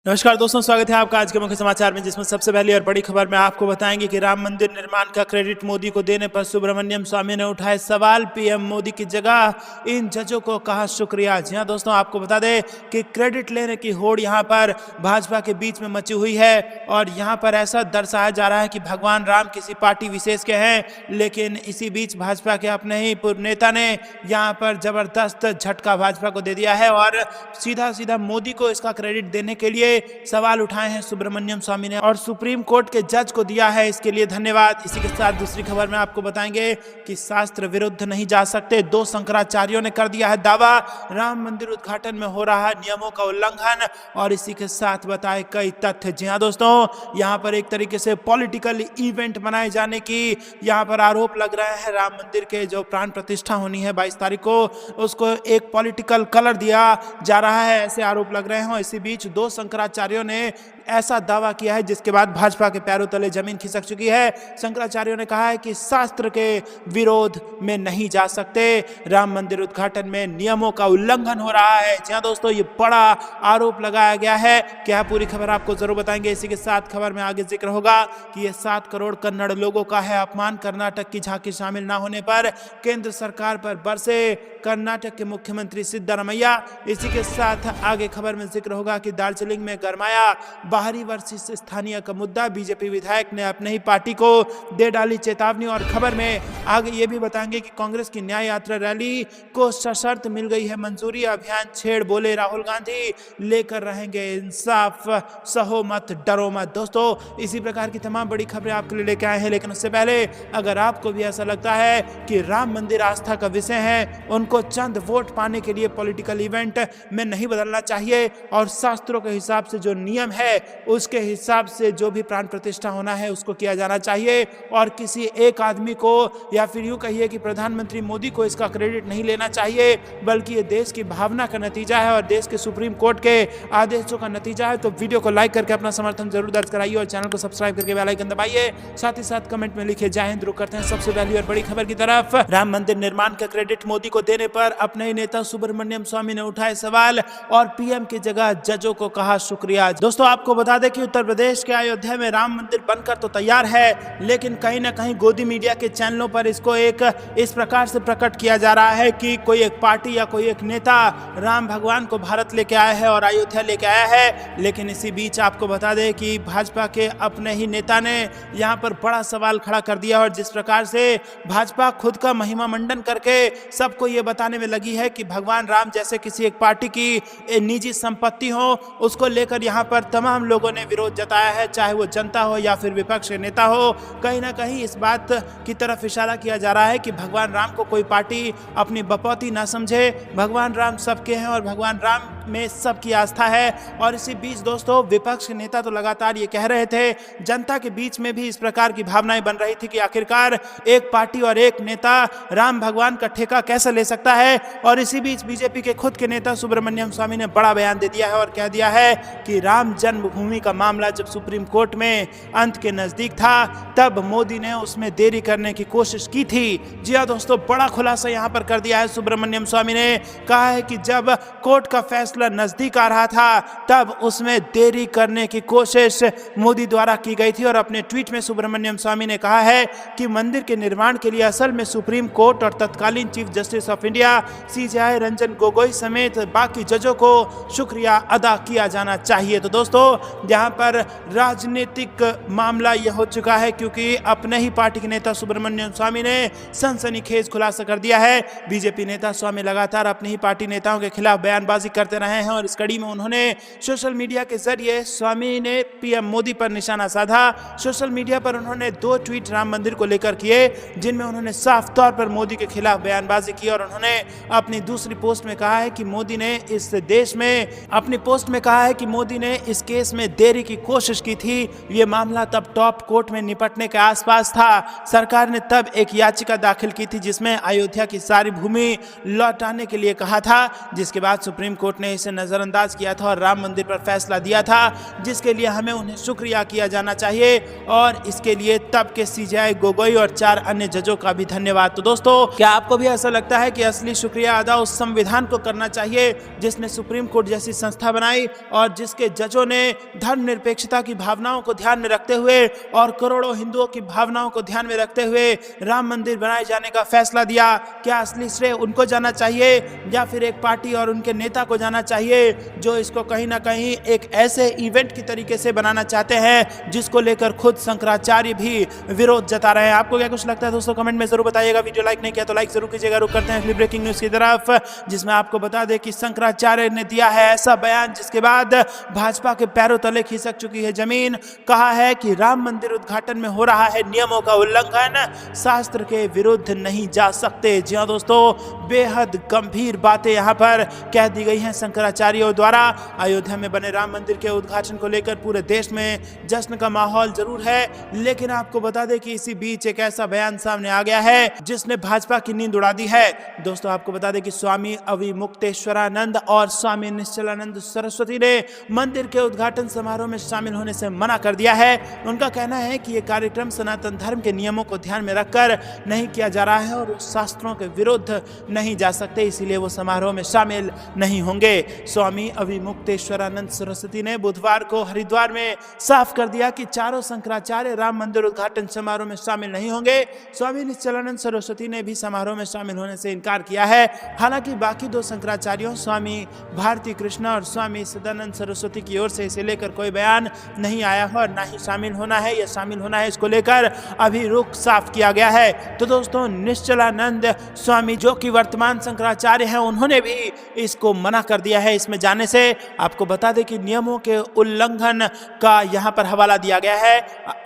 नमस्कार दोस्तों, स्वागत है आपका आज के मुख्य समाचार में, जिसमें सबसे पहली और बड़ी खबर में आपको बताएंगे कि राम मंदिर निर्माण का क्रेडिट मोदी को देने पर सुब्रमण्यम स्वामी ने उठाए सवाल। पीएम मोदी की जगह इन जजों को कहा शुक्रिया। जी हां दोस्तों, आपको बता दें कि क्रेडिट लेने की होड़ यहां पर भाजपा के बीच में मची हुई है और यहां पर ऐसा दर्शाया जा रहा है कि भगवान राम किसी पार्टी विशेष के हैं। लेकिन इसी बीच भाजपा के अपने ही पूर्व नेता ने यहाँ पर जबरदस्त झटका भाजपा को दे दिया है और सीधा सीधा मोदी को इसका क्रेडिट देने के लिए सवाल उठाए हैं सुब्रमण्यम स्वामी ने और सुप्रीम कोर्ट के जज को दिया है इसके लिए धन्यवाद। इसी के साथ दूसरी खबर में आपको बताएंगे कि शास्त्र विरुद्ध नहीं जा सकते, 2 शंकराचार्यों ने कर दिया है दावा। राम मंदिर उद्घाटन में हो रहा है नियमों का उल्लंघन और इसी के साथ बताए कई तथ्य। जी हाँ दोस्तों, यहाँ पर एक तरीके से पॉलिटिकल इवेंट मनाए जाने की यहाँ पर आरोप लग रहे हैं। राम मंदिर के जो प्राण प्रतिष्ठा होनी है 22 तारीख को, उसको एक पॉलिटिकल कलर दिया जा रहा है, ऐसे आरोप लग रहे हैं। इसी बीच 2 शंकराचार्यों ने ऐसा दावा किया है जिसके बाद भाजपा के पैरों तले जमीन खिसक चुकी है। शंकराचार्यों ने कहा है कि शास्त्र के विरोध में नहीं जा सकते, राम मंदिर उद्घाटन में नियमों का उल्लंघन हो रहा है। जी हां दोस्तों, ये बड़ा आरोप लगाया गया है। क्या पूरी खबर आपको जरूर बताएंगे। इसी के साथ खबर में आगे जिक्र होगा कि ये 7 करोड़ कन्नड़ लोगों का है अपमान। कर्नाटक की झांकी शामिल न होने पर केंद्र सरकार पर बरसे कर्नाटक के मुख्यमंत्री सिद्धरामैया। इसी के साथ आगे खबर में जिक्र होगा कि दार्जिलिंग में गरमाया बाहरी वर्सेस स्थानीय का मुद्दा। बीजेपी विधायक ने अपने ही पार्टी को दे डाली चेतावनी और खबर में आगे ये भी बताएंगे कि कांग्रेस की न्याय यात्रा रैली को सशर्त मिल गई है मंजूरी। अभियान छेड़ बोले राहुल गांधी, लेकर रहेंगे इंसाफ, सहो मत डरो मत। दोस्तों, इसी प्रकार की तमाम बड़ी खबरें आपके लिए लेके आए हैं। लेकिन उससे पहले अगर आपको भी ऐसा लगता है कि राम मंदिर आस्था का विषय है, उनको चंद वोट पाने के लिए पॉलिटिकल इवेंट में नहीं बदलना चाहिए और शास्त्रों के हिसाब से जो नियम है उसके हिसाब से जो भी प्राण प्रतिष्ठा होना है उसको किया जाना चाहिए और किसी एक आदमी को या फिर यूं कहिए कि प्रधानमंत्री मोदी को इसका क्रेडिट नहीं लेना चाहिए, बल्कि ये देश की भावना का नतीजा है और देश के सुप्रीम कोर्ट के आदेशों का नतीजा है। तो वीडियो को लाइक करके अपना समर्थन जरूर दर्ज कराइए और चैनल को सब्सक्राइब करके बेल आइकन दबाइए। साथ ही साथ कमेंट में लिखिए जय हिंद। रुक करते हैं सबसे पहली और बड़ी खबर की तरफ। राम मंदिर निर्माण का क्रेडिट मोदी को देने पर अपने ही नेता सुब्रमण्यम स्वामी ने उठाए सवाल और पीएम की जगह जजों को कहा शुक्रिया। दोस्तों, आपको बता दें कि उत्तर प्रदेश के अयोध्या में राम मंदिर बनकर तो तैयार है, लेकिन कहीं ना कहीं गोदी मीडिया के चैनलों पर इसको एक इस प्रकार से प्रकट किया जा रहा है कि कोई एक पार्टी या कोई एक नेता राम भगवान को भारत लेके आया है और अयोध्या लेके आया है। लेकिन इसी बीच आपको बता दें कि भाजपा के अपने ही नेता ने यहाँ पर बड़ा सवाल खड़ा कर दिया और जिस प्रकार से भाजपा खुद का महिमा मंडन करके सबको ये बताने में लगी है कि भगवान राम जैसे किसी एक पार्टी की निजी संपत्ति हो, उसको लेकर यहाँ पर तमाम लोगों ने विरोध जताया है, चाहे वो जनता हो या फिर विपक्ष के नेता हो। कहीं ना कहीं इस बात की तरफ इशारा किया जा रहा है कि भगवान राम को कोई पार्टी अपनी बपौती ना समझे। भगवान राम सबके हैं और भगवान राम में सबकी आस्था है। और इसी बीच दोस्तों, विपक्ष के नेता तो लगातार ये कह रहे थे, जनता के बीच में भी इस प्रकार की भावनाएं बन रही थी कि आखिरकार एक पार्टी और एक नेता राम भगवान का ठेका कैसे ले सकता है। और इसी बीच बीजेपी के खुद के नेता सुब्रमण्यम स्वामी ने बड़ा बयान दे दिया है और कह दिया है कि राम जन्मभूमि का मामला जब सुप्रीम कोर्ट में अंत के नजदीक था, तब मोदी ने उसमें देरी करने की कोशिश की थी। जी हाँ दोस्तों, बड़ा खुलासा यहाँ पर कर दिया है सुब्रमण्यम स्वामी ने। कहा है कि जब कोर्ट का फैसला नजदीक आ रहा था, तब उसमें देरी करने की कोशिश मोदी द्वारा की गई थी। और अपने ट्वीट में सुब्रमण्यम स्वामी ने कहा है कि मंदिर के निर्माण के लिए असल में सुप्रीम कोर्ट और तत्कालीन chief justice of India CJI Ranjan Gogoi समेत बाकी जजों को शुक्रिया अदा किया जाना चाहिए। तो दोस्तों, यहाँ पर राजनीतिक मामला यह हो चुका है क्योंकि अपने ही पार्टी के नेता सुब्रमण्यम स्वामी ने सनसनीखेज खुलासा कर दिया है। बीजेपी नेता स्वामी लगातार अपनी ही पार्टी नेताओं के खिलाफ बयानबाजी करते रहे हैं और इस कड़ी में उन्होंने सोशल मीडिया के जरिए स्वामी ने पीएम मोदी पर निशाना साधा। सोशल मीडिया पर उन्होंने 2 ट्वीट राम मंदिर को लेकर किए, जिनमें उन्होंने साफ तौर पर मोदी के खिलाफ बयानबाजी की। और उन्होंने अपनी दूसरी पोस्ट में कहा है कि मोदी ने इस देश में अपनी पोस्ट में कहा है कि मोदी ने इस केस में देरी की कोशिश की थी। ये मामला तब टॉप कोर्ट में निपटने के आसपास था। सरकार ने तब एक याचिका दाखिल की थी जिसमें अयोध्या की सारी भूमि लौटाने के लिए कहा था, जिसके बाद सुप्रीम कोर्ट ने इसे नजरअंदाज किया था और राम मंदिर पर फैसला दिया था, जिसके लिए हमें उन्हें शुक्रिया किया जाना चाहिए और इसके लिए तब के सीजेआई गोगोई और 4 अन्य जजों का भी धन्यवाद। तो दोस्तों, क्या आपको भी ऐसा लगता है कि असली शुक्रिया अदा उस संविधान को करना चाहिए जिसने सुप्रीम कोर्ट जैसी संस्था बनाई और जिसके जजों ने धर्मनिरपेक्षता की भावनाओं को ध्यान में रखते हुए और करोड़ों हिंदुओं की भावनाओं को ध्यान में रखते हुए राम मंदिर बनाए जाने का फैसला दिया। क्या असली श्रेय उनको जाना चाहिए या फिर एक पार्टी और उनके नेता को जाना चाहिए जो इसको कहीं ना कहीं एक ऐसे इवेंट की तरीके से बनाना चाहते हैं जिसको लेकर खुद शंकराचार्य भी विरोध जता रहे हैं? आपको क्या कुछ लगता है दोस्तों, कमेंट में जरूर बताइएगा। वीडियो लाइक नहीं किया तो लाइक जरूर कीजिएगा। रुक करते हैं अगली ब्रेकिंग न्यूज की तरफ, जिसमें आपको बता दें कि शंकराचार्य ने दिया है ऐसा बयान जिसके बाद भाजपा के पैरों तले खिसक चुकी है जमीन। कहा है कि राम मंदिर उद्घाटन में हो रहा है नियमों का उल्लंघन, शास्त्र के विरुद्ध नहीं जा सकते। जी हां दोस्तों, बेहद गंभीर बातें यहां पर कह दी गई हैं शंकराचार्यों द्वारा। अयोध्या में बने राम मंदिर के उद्घाटन को लेकर पूरे देश में जश्न का माहौल जरूर है, लेकिन आपको बता दें कि इसी बीच एक ऐसा बयान सामने आ गया है जिसने भाजपा की नींद उड़ा दी है। दोस्तों आपको बता दें कि स्वामी अविमुक्तेश्वरानंद और स्वामी निश्चलानंद सरस्वती ने मंदिर के उद्घाटन समारोह में शामिल होने से मना कर दिया है। उनका कहना है कि यह कार्यक्रम सनातन धर्म के नियमों को ध्यान में रखकर नहीं किया जा रहा है और शास्त्रों के विरुद्ध नहीं जा सकते, इसीलिए वो समारोह में शामिल नहीं होंगे। स्वामी अविमुक्तेश्वरानंद सरस्वती ने बुधवार को हरिद्वार में साफ कर दिया कि चारों शंकराचार्य राम मंदिर उद्घाटन समारोह में शामिल नहीं होंगे। स्वामी निश्चलानंद सरस्वती ने भी समारोह में शामिल होने से इनकार किया है। हालांकि बाकी दो शंकराचार्यों स्वामी भारती कृष्ण और स्वामी सदानंद सरस्वती की ओर से इसे लेकर कोई बयान नहीं आया है और ना ही शामिल होना है या शामिल होना है इसको लेकर अभी रुख साफ किया गया है। तो दोस्तों निश्चलानंद स्वामी जो कि वर्तमान शंकराचार्य हैं, उन्होंने भी इसको मना कर दिया है इसमें जाने से। आपको बता दें कि नियमों के उल्लंघन का यहाँ पर हवाला दिया गया है।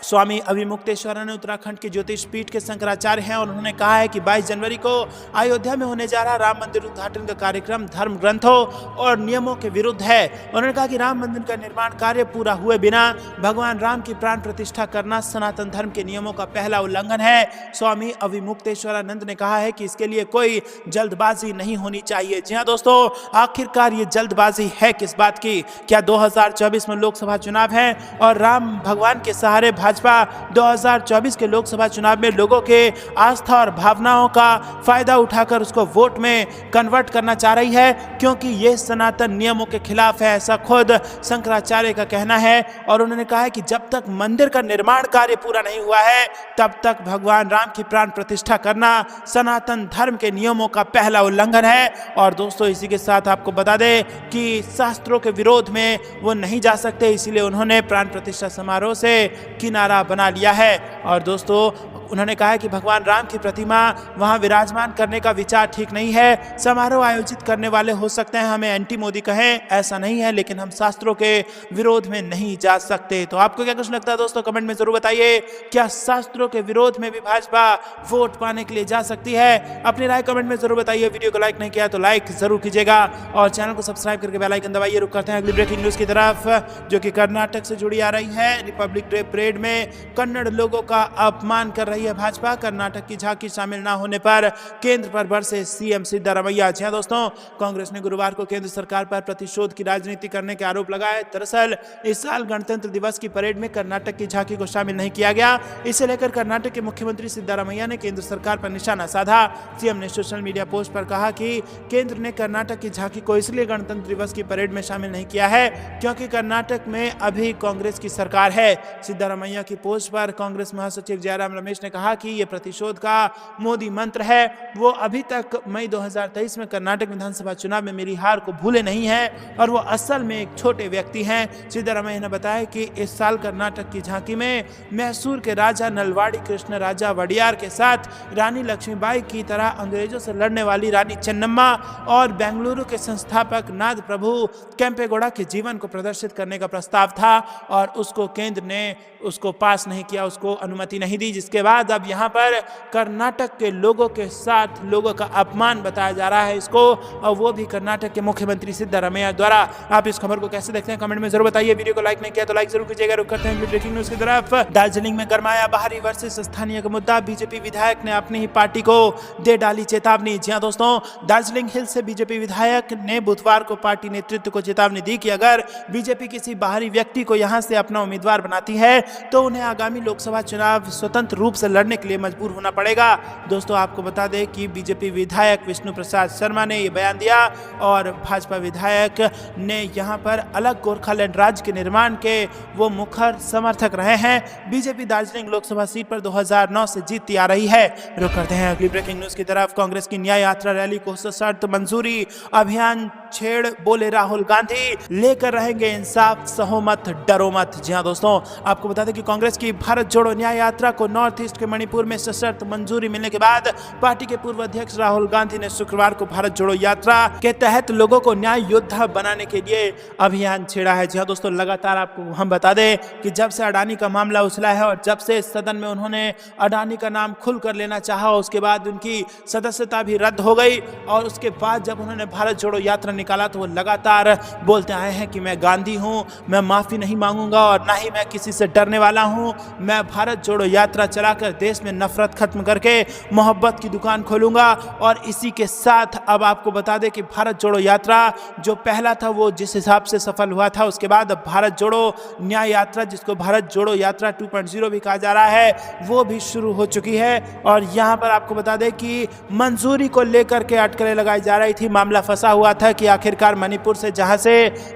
स्वामी अविमुक्तेश्वरानंद उत्तराखंड के ज्योतिष पीठ के शंकराचार्य हैं और उन्होंने कहा है कि 22 जनवरी को अयोध्या में होने जा रहा राम मंदिर उद्घाटन का कार्यक्रम धर्म ग्रंथों और नियमों के विरुद्ध है। उन्होंने कहा कि राम मंदिर का निर्माण कार्य पूरा हुए बिना भगवान राम की प्राण प्रतिष्ठा करना सनातन धर्म के नियमों का पहला उल्लंघन है। स्वामी अविमुक्तेश्वरानंद ने कहा है कि इसके लिए कोई जल्दबाजी नहीं होनी चाहिए। जी हाँ दोस्तों, आखिरकार ये जल्दबाजी है किस बात की? क्या 2024 में लोकसभा चुनाव है और राम भगवान के सहारे भाजपा 2024 के लोकसभा चुनाव में लोगों के आस्था और भावनाओं का फायदा उठाकर उसको वोट में कन्वर्ट करना चाह रही है? क्योंकि ये सनातन नियमों के खिलाफ है, ऐसा खुद शंकराचार्य का कहना है। और उन्होंने कहा है कि जब तक मंदिर का निर्माण कार्य पूरा नहीं हुआ है तब तक भगवान राम की प्राण प्रतिष्ठा करना सनातन धर्म के नियमों का पहला उल्लंघन है। और दोस्तों इसी के साथ आपको बता दें कि शास्त्रों के विरोध में वो नहीं जा सकते, इसीलिए उन्होंने प्राण प्रतिष्ठा समारोह से किनारा बना लिया है। और दोस्तों उन्होंने कहा है कि भगवान राम की प्रतिमा वहां विराजमान करने का विचार ठीक नहीं है। समारोह आयोजित करने वाले हो सकते हैं हमें एंटी मोदी कहें, ऐसा नहीं है, लेकिन हम शास्त्रों के विरोध में नहीं जा सकते। तो आपको क्या कुछ लगता है दोस्तों, कमेंट में जरूर बताइए। क्या शास्त्रों के विरोध में भी भाजपा वोट पाने के लिए जा सकती है? अपनी राय कमेंट में जरूर बताइए। वीडियो को लाइक नहीं किया तो लाइक जरूर कीजिएगा और चैनल को सब्सक्राइब करके बेल आइकन दबाइए। रुक करते हैं अगली ब्रेकिंग न्यूज की तरफ, जो कि कर्नाटक से जुड़ी आ रही है। रिपब्लिक डे परेड में कन्नड़ लोगों का अपमान कर रही है भाजपा। कर्नाटक की झांकी शामिल न होने पर केंद्र पर बरसे सीएम सिद्धारमैया। जी दोस्तों, कांग्रेस ने गुरुवार को केंद्र सरकार पर प्रतिशोध की राजनीति करने के आरोप लगाए। दरअसल इस साल गणतंत्र दिवस की परेड में कर्नाटक की झांकी को शामिल नहीं किया गया। इसे लेकर कर्नाटक के मुख्यमंत्री सिद्धारमैया ने केंद्र सरकार पर निशाना साधा। सीएम ने सोशल मीडिया पोस्ट पर कहा कि केंद्र ने कर्नाटक की झांकी को इसलिए गणतंत्र दिवस की परेड में शामिल नहीं किया है क्योंकि कर्नाटक में अभी कांग्रेस की सरकार है। सिद्धारमैया की पोस्ट पर कांग्रेस महासचिव जयराम रमेश ने कहा कि यह प्रतिशोध का मोदी मंत्र है। वो अभी तक मई 2023 में कर्नाटक विधानसभा चुनाव में मेरी हार को भूले नहीं है और वो असल में एक छोटे व्यक्ति हैं। सिद्धारमैया ने बताया कि इस साल कर्नाटक की झांकी में मैसूर के राजा नलवाड़ी कृष्ण राजा वडियार के साथ रानी लक्ष्मीबाई की तरह अंग्रेजों से लड़ने वाली रानी चेन्नम्मा और बेंगलुरु के संस्थापक नाद प्रभु केम्पेगौड़ा के जीवन को प्रदर्शित करने का प्रस्ताव था और उसको केंद्र ने उसको पास नहीं किया, उसको अनुमति नहीं दी, जिसके बाद अब यहाँ पर कर्नाटक के लोगों के साथ लोगों का अपमान बताया जा रहा है इसको, और वो भी कर्नाटक के मुख्यमंत्री सिद्धारमैया द्वारा। आप इस खबर को कैसे देखते हैं कमेंट में जरूर बताइए। वीडियो को लाइक नहीं किया तो लाइक जरूर कीजिएगा। रुक करते हैं ब्रेकिंग न्यूज की तरफ। दार्जिलिंग में गरमाया बाहरी वर्सेस स्थानीय का मुद्दा, बीजेपी विधायक ने अपनी ही पार्टी को दे डाली चेतावनी। जी हाँ दोस्तों, दार्जिलिंग हिल से बीजेपी विधायक ने बुधवार को पार्टी नेतृत्व को चेतावनी दी कि अगर बीजेपी किसी बाहरी व्यक्ति को यहां से अपना उम्मीदवार बनाती है तो उन्हें आगामी लोकसभा चुनाव स्वतंत्र रूप से लड़ने के लिए मजबूर होना पड़ेगा। दोस्तों आपको बता दें कि बीजेपी विधायक विष्णु प्रसाद शर्मा ने ये बयान दिया और भाजपा विधायक ने यहाँ पर अलग गोरखालैंड राज्य के निर्माण के वो मुखर समर्थक रहे हैं। बीजेपी दार्जिलिंग लोकसभा सीट पर 2009 से जीतती आ रही है। रुक करते हैं अगली ब्रेकिंग न्यूज की तरफ। कांग्रेस की न्याय यात्रा रैली को सशर्त मंजूरी, अभियान छेड़ बोले राहुल गांधी, लेकर रहेंगे इंसाफ, सहो मत डरो मत। जी हाँ दोस्तों, आपको बता दें कि कांग्रेस की भारत जोड़ो न्याय यात्रा को नॉर्थ ईस्ट के मणिपुर में सशर्त मंजूरी मिलने के बाद पार्टी के पूर्व अध्यक्ष राहुल गांधी ने शुक्रवार को भारत जोड़ो यात्रा के तहत लोगों को न्याय योद्धा बनाने के लिए अभियान छेड़ा है। जी हाँ दोस्तों, लगातार आपको हम बता दें कि जब से अडानी का मामला उछला है और जब से सदन में उन्होंने अडानी का नाम खुलकर लेना चाहा, उसके बाद उनकी सदस्यता भी रद्द हो गई और उसके बाद जब उन्होंने भारत जोड़ो यात्रा निकाला तो वो लगातार बोलते आए हैं कि मैं गांधी हूं, मैं माफी नहीं मांगूंगा और ना ही मैं किसी से डरने वाला हूं। मैं भारत जोड़ो यात्रा चलाकर देश में नफरत खत्म करके मोहब्बत की दुकान खोलूंगा। और इसी के साथ अब आपको बता दें कि भारत जोड़ो यात्रा जो पहला था वो जिस हिसाब से सफल हुआ था, उसके बाद अब भारत जोड़ो न्याय यात्रा, जिसको भारत जोड़ो यात्रा 2.0 भी कहा जा रहा है, वो भी शुरू हो चुकी है। और यहाँ पर आपको बता दें कि मंजूरी को लेकर के अटकलें लगाई जा रही थी। मामला फंसा हुआ था कि आखिरकार मणिपुर से जहां से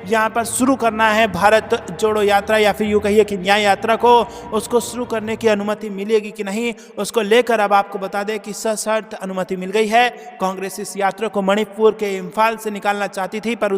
यहां पर शुरू करना है भारत जोड़ो यात्रा या फिर यूं कहिए कि न्याय यात्रा को, उसको शुरू करने की अनुमति मिलेगी कि नहीं, उसको लेकर अब आपको बता दें कि सशर्त अनुमति मिल गई है। कांग्रेस इस यात्रा को मणिपुर के इम्फाल से निकालना चाहती थी पर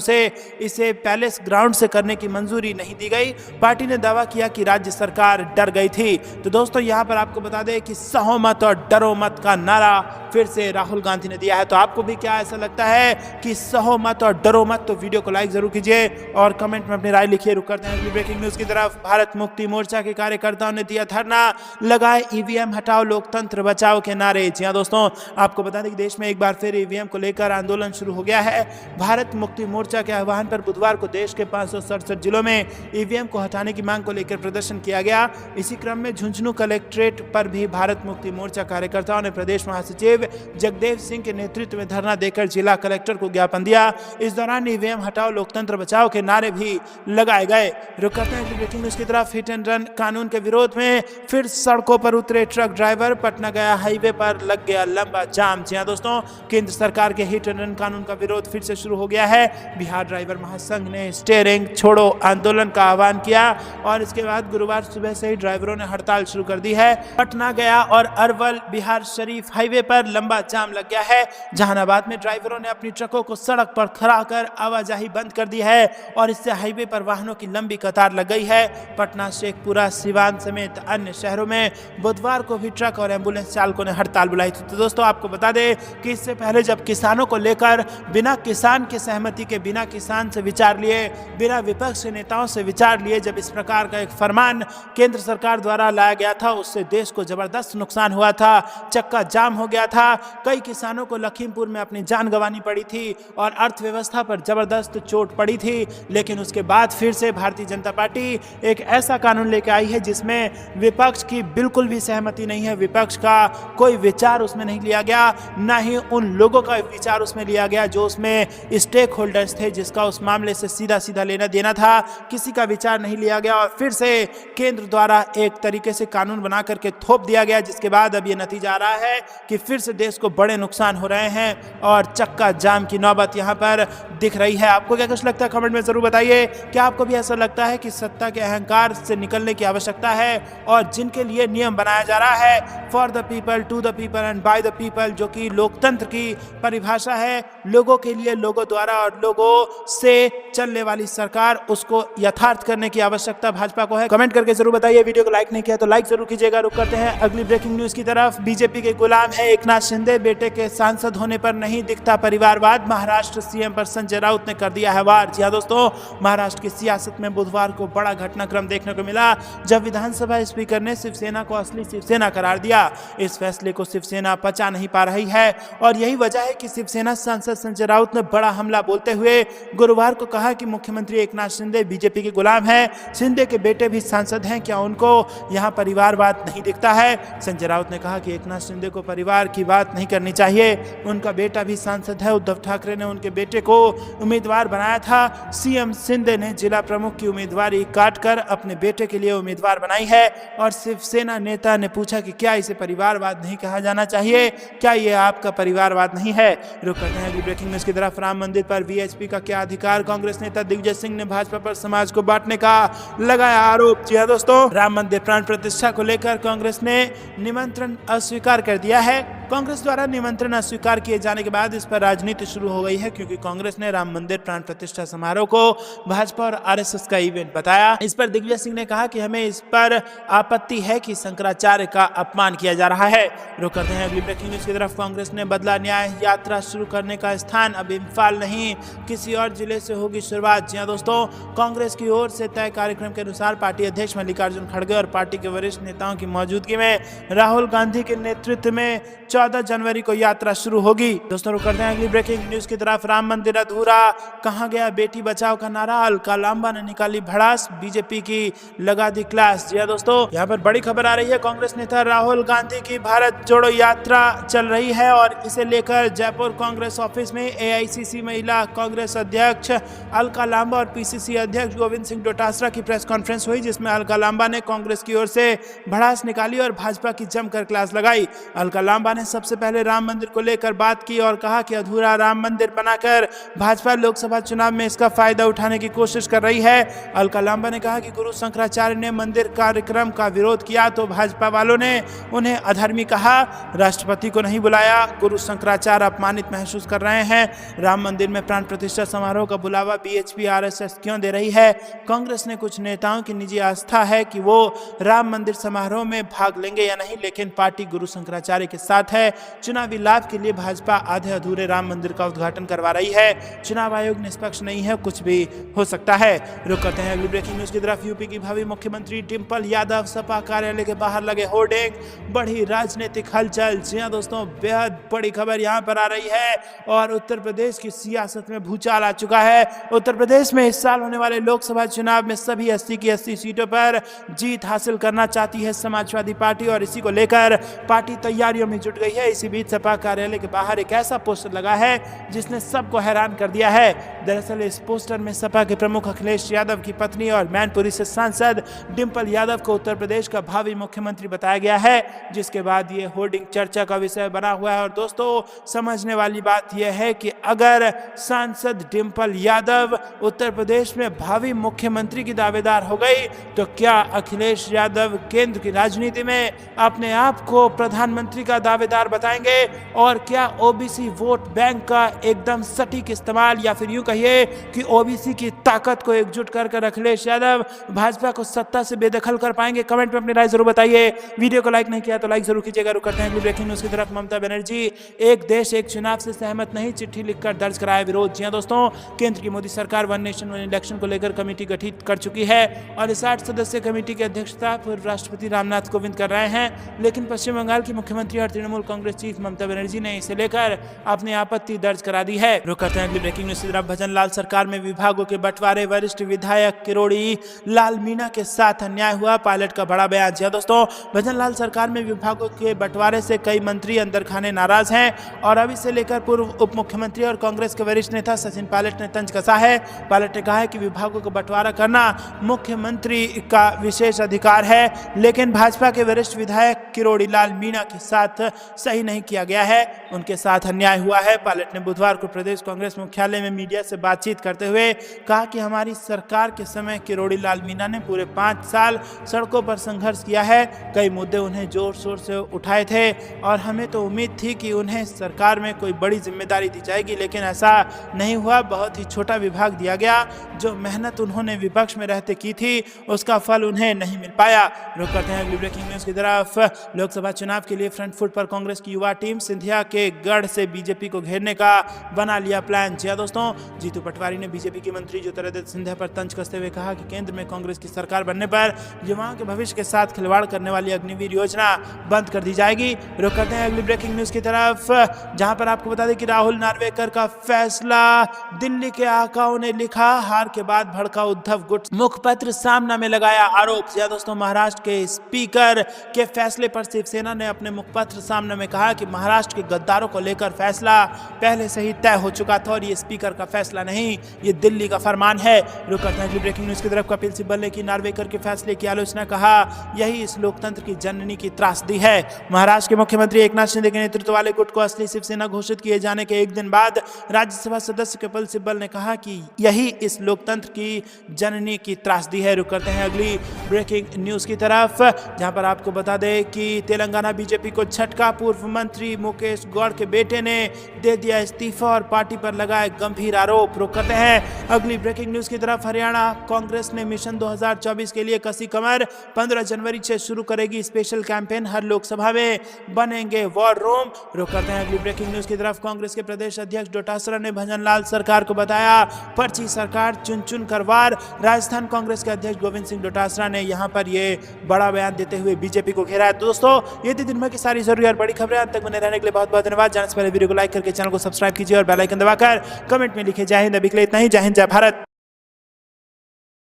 इसे पैलेस ग्राउंड से करने की मंजूरी नहीं दी गई। पार्टी ने दावा किया कि राज्य सरकार डर गई थी। तो दोस्तों यहां पर आपको बता दें कि सहो मत और डरो मत का नारा फिर से राहुल गांधी ने दिया है। तो आपको भी क्या ऐसा लगता है कि सहो मत और डरो मत? तो वीडियो को लाइक जरूर कीजिए और कमेंट में अपनी राय लिखिए। रुक करते हैं अगली ब्रेकिंग न्यूज की तरफ। भारत मुक्ति मोर्चा के कार्यकर्ताओं ने दिया धरना, लगाए ईवीएम हटाओ लोकतंत्र बचाओ के नारे। जी हाँ दोस्तों, आपको बता दें कि देश में एक बार फिर ईवीएम को लेकर आंदोलन शुरू हो गया है। भारत मुक्ति मोर्चा के आह्वान पर बुधवार को देश के 567 जिलों में ईवीएम को हटाने की मांग को लेकर प्रदर्शन किया गया। इसी क्रम में झुंझुनू कलेक्ट्रेट पर भी भारत मुक्ति मोर्चा कार्यकर्ताओं ने प्रदेश महासचिव जगदेव सिंह के नेतृत्व में धरना देकर जिला कलेक्टर को ज्ञापन दिया। इस दौरान ईवीएम हटाओ लोकतंत्र बचाओ के नारे भी लगाए गए। रुक करते हैं ब्रेकिंग न्यूज की तरफ। हिट एंड रन कानून के विरोध में फिर सड़कों पर उतरे ट्रक ड्राइवर, पटना गया हाईवे पर लग गया लंबा जाम। जी हां दोस्तों, केंद्र सरकार के हिट एंड रन कानून का विरोध फिर से शुरू हो गया है। बिहार ड्राइवर महासंघ ने स्टीयरिंग छोड़ो आंदोलन का आह्वान किया और इसके बाद गुरुवार सुबह से ही ड्राइवरों ने हड़ताल शुरू कर दी है। पटना गया और अरवल बिहार शरीफ हाईवे पर लंबा जाम लग गया है। जहानाबाद में ड्राइवरों ने अपनी ट्रकों को सड़क पर खड़ा कर आवाजाही बंद कर दी है और इससे हाईवे पर वाहनों की लंबी कतार लग गई है। पटना, शेखपुरा, सिवान समेत अन्य शहरों में बुधवार को भी ट्रक और एम्बुलेंस चालकों ने हड़ताल बुलाई थी। तो दोस्तों आपको बता दें कि इससे पहले जब किसानों को लेकर बिना किसान की सहमति के, बिना किसान से विचार लिए, बिना विपक्ष के नेताओं से विचार लिए जब इस प्रकार का एक फरमान केंद्र सरकार द्वारा लाया गया था, उससे देश को जबरदस्त नुकसान हुआ था। चक्का जाम हो गया था। कई किसानों को लखीमपुर में अपनी जान गंवानी पड़ी थी और अर्थव्यवस्था पर जबरदस्त चोट पड़ी थी। लेकिन उसके बाद फिर से भारतीय जनता पार्टी एक ऐसा कानून लेकर आई है जिसमें विपक्ष की बिल्कुल भी सहमति नहीं है। विपक्ष का कोई विचार उसमें नहीं लिया गया, ना ही उन लोगों का विचार उसमें लिया गया जो उसमें स्टेक होल्डर्स थे, जिसका उस मामले से सीधा सीधा लेना देना था। किसी का विचार नहीं लिया गया और फिर से केंद्र द्वारा एक तरीके से कानून बना करके थोप दिया गया, जिसके बाद अब ये नतीजा आ रहा है कि फिर से देश को बड़े नुकसान हो रहे हैं और चक्का जाम की नौबत यहाँ पर दिख रही है। आपको क्या कुछ लगता है कमेंट में जरूर बताइए। क्या आपको भी ऐसा लगता है कि सत्ता के अहंकार से निकलने की आवश्यकता है और जिनके लिए नियम बनाया जा रहा है, for the people, to the people and by the people, जो कि लोकतंत्र की परिभाषा है, लोगों के लिए, लोगों द्वारा और लोगों से चलने वाली सरकार, उसको यथार्थ करने की आवश्यकता भाजपा को है? कमेंट करके जरूर बताइए। वीडियो को लाइक नहीं किया तो लाइक जरूर कीजिएगा। रुक करते हैं अगली ब्रेकिंग न्यूज की तरफ। बीजेपी के गुलाम है एकनाथ शिंदे, बेटे के सांसद होने पर नहीं दिखता परिवारवाद, महाराष्ट्र सीएम पर संजय राउत ने कर दिया है वार। जी हां दोस्तों, महाराष्ट्र की सियासत में बुधवार को बड़ा घटनाक्रम देखने को मिला जब विधानसभा स्पीकर ने शिवसेना को असली शिवसेना करार दिया। इस फैसले को शिवसेना पचा नहीं पा रही है और यही वजह है कि शिवसेना सांसद संजय राउत ने बड़ा हमला बोलते हुए गुरुवार को कहा कि मुख्यमंत्री एकनाथ शिंदे बीजेपी के गुलाम हैं। शिंदे के बेटे भी सांसद हैं, क्या उनको यहाँ परिवारवाद नहीं दिखता है? संजय राउत ने कहा कि एकनाथ शिंदे को परिवार की बात नहीं करनी चाहिए, उनका बेटा भी सांसद है। उद्धव ठाकरे ने उनके बेटे बेटे को उम्मीदवार बनाया था। सीएम शिंदे ने जिला प्रमुख की उम्मीदवारी काटकर अपने बेटे के लिए उम्मीदवार बनाई है और शिवसेना नेता ने पूछा कि क्या इसे परिवारवाद नहीं कहा जाना चाहिए, क्या ये आपका परिवारवाद नहीं है। रुक करते हैं ब्रेकिंग न्यूज की तरफ। राम मंदिर पर वीएचपी का क्या अधिकार, कांग्रेस नेता दिग्विजय सिंह ने भाजपा पर समाज को बांटने का लगाया आरोप। जी हां दोस्तों, राम मंदिर प्राण प्रतिष्ठा को लेकर कांग्रेस ने निमंत्रण अस्वीकार कर दिया है। कांग्रेस द्वारा निमंत्रण अस्वीकार किए जाने के बाद इस पर राजनीति शुरू हो गई है, क्योंकि कांग्रेस ने राम मंदिर प्राण प्रतिष्ठा समारोह को भाजपा और आरएसएस का इवेंट बताया। इस पर दिग्विजय सिंह ने कहा कि हमें इस पर आपत्ति है कि शंकराचार्य का अपमान किया जा रहा है। रुक करते हैं अगली ब्रेकिंग न्यूज की तरफ। कांग्रेस ने बदला न्याय यात्रा शुरू करने का स्थान, अब इम्फाल नहीं किसी और जिले से होगी शुरुआत। जी हां दोस्तों, कांग्रेस की ओर से तय कार्यक्रम के अनुसार पार्टी अध्यक्ष मल्लिकार्जुन खड़गे और पार्टी के वरिष्ठ नेताओं की मौजूदगी में राहुल गांधी के नेतृत्व में 14 जनवरी को यात्रा शुरू होगी। दोस्तों रुक करते हैं अगली ब्रेकिंग न्यूज की तरफ। राम मंदिर अधूरा, कहां गया बेटी बचाओ का नारा, अलका लांबा ने निकाली भड़ास, बीजेपी की लगा दी क्लास। जी हां दोस्तों, यहां पर बड़ी खबर आ रही है। कांग्रेस नेता राहुल गांधी की भारत जोड़ो यात्रा चल रही है और इसे लेकर जयपुर कांग्रेस ऑफिस में एआईसीसी महिला कांग्रेस अध्यक्ष अलका लांबा और पीसीसी अध्यक्ष गोविंद सिंह डोटासरा की प्रेस कॉन्फ्रेंस हुई, जिसमें अलका लांबा ने कांग्रेस की ओर से भड़ास निकाली और भाजपा की जमकर क्लास लगाई। अलका लांबा ने सबसे पहले राम मंदिर को लेकर बात की और कहा कि अधूरा राम मंदिर बनाकर भाजपा लोकसभा चुनाव में इसका फायदा उठाने की कोशिश कर रही है। अलका लांबा ने कहा कि गुरु शंकराचार्य ने मंदिर कार्यक्रम का विरोध किया तो भाजपा वालों ने उन्हें अधर्मी कहा, राष्ट्रपति को नहीं बुलाया, गुरु शंकराचार्य अपमानित महसूस कर रहे हैं। राम मंदिर में प्राण प्रतिष्ठा समारोह का बुलावा बीएचपी आरएसएस क्यों दे रही है? कांग्रेस ने कुछ नेताओं की निजी आस्था है कि वो राम मंदिर समारोह में भाग लेंगे या नहीं, लेकिन पार्टी गुरु शंकराचार्य के साथ है। चुनावी लाभ के लिए भाजपा आधे अधूरे राम मंदिर का उद्घाटन करवा रही है। चुनाव आयोग निष्पक्ष नहीं है, कुछ भी हो सकता है। रुक करते हैं अगली ब्रेकिंग न्यूज की तरफ। यूपी की भावी मुख्यमंत्री डिंपल यादव सपा कार्यालय के बाहर लगे होर्डिंग, बढ़ी राजनीतिक हलचल। जी हां दोस्तों, बेहद बड़ी खबर यहां पर आ रही है और उत्तर प्रदेश की सियासत में भूचाल आ चुका है। उत्तर प्रदेश में इस साल होने वाले लोकसभा चुनाव में सभी 80 की 80 सीटों पर जीत हासिल करना चाहती है समाजवादी पार्टी और इसी को लेकर पार्टी तैयारियों में जुट गई है। इसी बीच सपा कार्यालय के बाहर एक ऐसा पोस्टर लगा है जिसने सबको हैरान कर दिया है। दरअसल इस पोस्टर में सपा के प्रमुख अखिलेश यादव की पत्नी और मैनपुरी से सांसद डिंपल यादव को उत्तर प्रदेश का भावी मुख्यमंत्री बताया गया है, जिसके बाद ये होर्डिंग चर्चा का विषय बना हुआ है। और दोस्तों, समझने वाली बात यह है कि अगर सांसद डिंपल यादव उत्तर प्रदेश में भावी मुख्यमंत्री की दावेदार हो गई तो क्या अखिलेश यादव केंद्र की राजनीति में अपने आप को प्रधानमंत्री का दावेदार बताएंगे? और क्या ओबीसी वोट बैंक का एकदम सटीक इस्तेमाल, या फिर यूं कहिए कि ओबीसी की ताकत को एकजुट कर अखिलेश यादव भाजपा को सत्ता से बेदखल कर पाएंगे? कमेंट में अपनी राय जरूर बताइए। वीडियो को लाइक नहीं किया तो लाइक जरूर कीजिएगा। रुक करते हैं ब्रेकिंग न्यूज की तरफ। ममता बनर्जी एक देश एक चुनाव से सहमत नहीं, चिट्ठी लिखकर दर्ज कराया विरोध। जी हां दोस्तों, केंद्र की मोदी सरकार वन नेशन वन इलेक्शन को लेकर कमेटी गठित कर चुकी है और इस 8 सदस्यीय कमेटी की अध्यक्षता पूर्व राष्ट्रपति रामनाथ कोविंद कर रहे हैं, लेकिन पश्चिम बंगाल की मुख्यमंत्री और तृणमूल कांग्रेस चीफ ममता बनर्जी ने इसे लेकर अपनी आपत्ति दर्ज करा दी है। रुक करते हैं ब्रेकिंग न्यूज की तरफ। भजन लाल सरकार में विभागों के बंटवारे, वरिष्ठ विधायक किरोड़ी लाल मीणा के साथ अन्याय हुआ, पायलट का बड़ा बयान। जी हां दोस्तों, भजन लाल सरकार में विभागों के बंटवारे से कई मंत्री अंदर खाने नाराज हैं और अब इसे लेकर पूर्व उप मुख्यमंत्री और कांग्रेस के वरिष्ठ नेता सचिन पायलट ने तंज कसा है। पायलट ने कहा है कि विभागों का बंटवारा करना मुख्यमंत्री का विशेष अधिकार है, लेकिन भाजपा के वरिष्ठ विधायक किरोड़ी लाल मीणा के साथ सही नहीं किया गया है, उनके साथ अन्याय हुआ है। पायलट ने बुधवार को प्रदेश कांग्रेस मुख्यालय में मीडिया से बातचीत करते हुए कहा कि हमारी सरकार के समय किरोड़ी लाल मीणा ने पूरे 5 साल सड़कों पर संघर्ष किया है, कई मुद्दे उन्हें जोर शोर से उठाए थे और हमें तो उम्मीद थी कि उन्हें सरकार में कोई बड़ी जिम्मेदारी दी जाएगी, लेकिन ऐसा नहीं हुआ। बहुत ही छोटा विभाग दिया गया, जो मेहनत उन्होंने विपक्ष में रहते की थी उसका फल उन्हें नहीं मिल पाया। रुक करते हैं अगली ब्रेकिंग न्यूज की तरफ। लोकसभा चुनाव के लिए फ्रंट फुट पर कांग्रेस की युवा टीम, सिंधिया के गढ़ से बीजेपी को घेरने का बना लिया प्लान। जी हां दोस्तों, जीतू पटवारी ने बीजेपी के मंत्री ज्योतिरादित्य सिंधिया पर तंज कसते हुए कहा कि केंद्र में कांग्रेस की सरकार बनने पर युवाओं के भविष्य के साथ खिलवाड़ करने वाली अग्निवीर योजना बंद कर दी जाएगी। रुक करते हैं अगली ब्रेकिंग न्यूज की तरफ, जहां पर आपको बता दें कि राहुल नार्वेकर का फैसला, दिल्ली के आकाओं ने लिखा, हार के बाद भड़का उद्धव गुट, मुखपत्र सामना में लगाया आरोप। जी हां दोस्तों, महाराष्ट्र के स्पीकर के फैसले पर शिवसेना ने अपने मुखपत्र सामना सामने में कहा कि महाराष्ट्र के गद्दारों को लेकर फैसला पहले से ही तय हो चुका था और ये स्पीकर का फैसला नहीं, ये दिल्ली का फरमान है। रुक करते हैं अगली ब्रेकिंग न्यूज की तरफ। कपिल सिब्बल ने की नार्वेकर के फैसले की आलोचना, कहा यही इस लोकतंत्र की जननी की त्रासदी है। महाराष्ट्र के मुख्यमंत्री एकनाथ शिंदे के नेतृत्व वाले गुट को असली शिवसेना घोषित किए जाने के एक दिन बाद राज्यसभा सदस्य कपिल सिब्बल ने कहा कि यही इस लोकतंत्र की जननी की त्रासदी है। रुक करते हैं अगली ब्रेकिंग न्यूज की तरफ, जहां पर आपको बता दें कि तेलंगाना बीजेपी को झटका। पूर्व मंत्री मुकेश गौड़ के बेटे ने दे दिया इस्तीफा और पार्टी पर लगाए गंभीर आरोप। रुक करते हैं अगली ब्रेकिंग न्यूज की तरफ। हरियाणा कांग्रेस ने मिशन 2024 के लिए कसी कमर, 15 जनवरी से शुरू करेगी स्पेशल कैंपेन, हर लोकसभा में बनेंगे वॉर रूम। रुक करते हैं अगली ब्रेकिंग न्यूज की तरफ। कांग्रेस के प्रदेश अध्यक्ष डोटासरा ने भजनलाल सरकार को बताया पर्ची सरकार चुन चुन कर वार। राजस्थान कांग्रेस के अध्यक्ष गोविंद सिंह डोटासरा ने यहां पर ये बड़ा बयान देते हुए बीजेपी को घेरा है। दोस्तों ये थी दिन भर की सारी जरूरी और बड़ी खबरें। अंत तक बने रहने के लिए बहुत बहुत धन्यवाद। जाने से पहले वीडियो को लाइक करके चैनल को सब्सक्राइब कीजिए और बेल आइकन दबाकर कमेंट में लिखे जय हिंद। अभी के लिए इतना ही। जय हिंद, जय भारत।